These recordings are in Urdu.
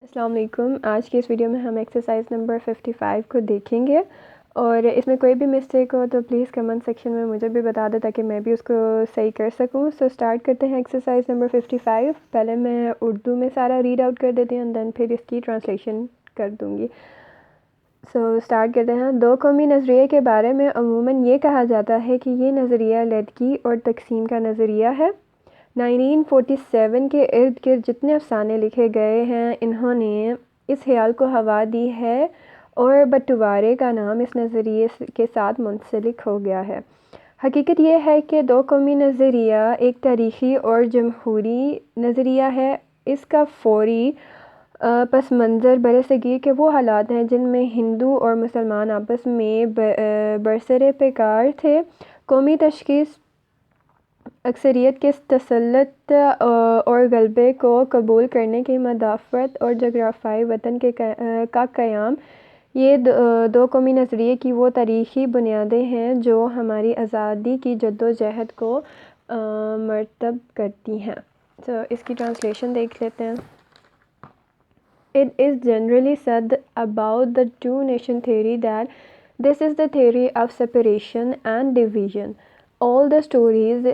السلام علیکم. آج کی اس ویڈیو میں ہم ایکسرسائز نمبر 55 کو دیکھیں گے، اور اس میں کوئی بھی مسٹیک ہو تو پلیز کمنٹ سیکشن میں مجھے بھی بتا دیں تاکہ میں بھی اس کو صحیح کر سکوں. سو اسٹارٹ کرتے ہیں ایکسرسائز نمبر 55. پہلے میں اردو میں سارا ریڈ آؤٹ کر دیتی ہوں، دین پھر اس کی ٹرانسلیشن کر دوں گی. سو اسٹارٹ کرتے ہیں. دو قومی نظریے کے بارے میں عموماً یہ کہا جاتا ہے کہ یہ نظریہ علیحدگی اور تقسیم کا نظریہ ہے. 1947 کے ارد گرد جتنے افسانے لکھے گئے ہیں انہوں نے اس خیال کو ہوا دی ہے اور بٹوارے کا نام اس نظریے کے ساتھ منسلک ہو گیا ہے. حقیقت یہ ہے کہ دو قومی نظریہ ایک تاریخی اور جمہوری نظریہ ہے. اس کا فوری پس منظر برصغیر کے وہ حالات ہیں جن میں ہندو اور مسلمان آپس میں برسر پیکار تھے. قومی تشخیص اکثریت کے تسلط اور غلبے کو قبول کرنے کی مدافعت اور جغرافیائی وطن کا قیام، یہ دو قومی نظریے کی وہ تاریخی بنیادیں ہیں جو ہماری آزادی کی جدوجہد کو مرتب کرتی ہیں. تو اس کی ٹرانسلیشن دیکھ لیتے ہیں. It is generally said about the two-nation theory that this is the theory of separation and division. All the stories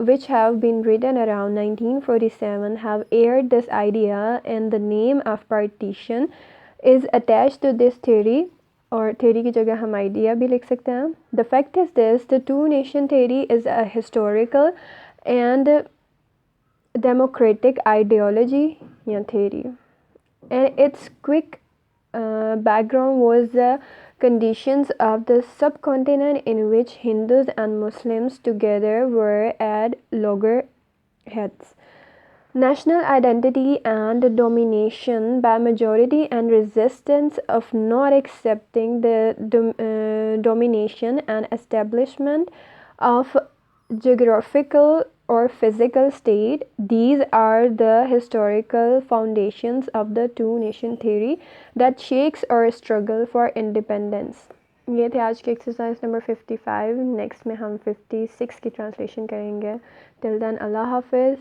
which have been written around 1947 have aired this idea, and the name of partition is attached to this theory, اور theory کی جگہ ہم idea بھی لکھ سکتے ہیں. The fact is this: the two-nation theory is a historical and democratic ideology یا theory, and its quick background was the conditions of the subcontinent in which Hindus and Muslims together were at loggerheads. National identity and domination by majority and resistance of not accepting the domination and establishment of geographical or physical state. These are the historical foundations of the two-nation theory that shapes our struggle for independence. یہ تھے آج کی ایکسرسائز نمبر 55. نیکسٹ میں ہم 56 کی ٹرانسلیشن کریں گے. ٹل دین اللہ حافظ.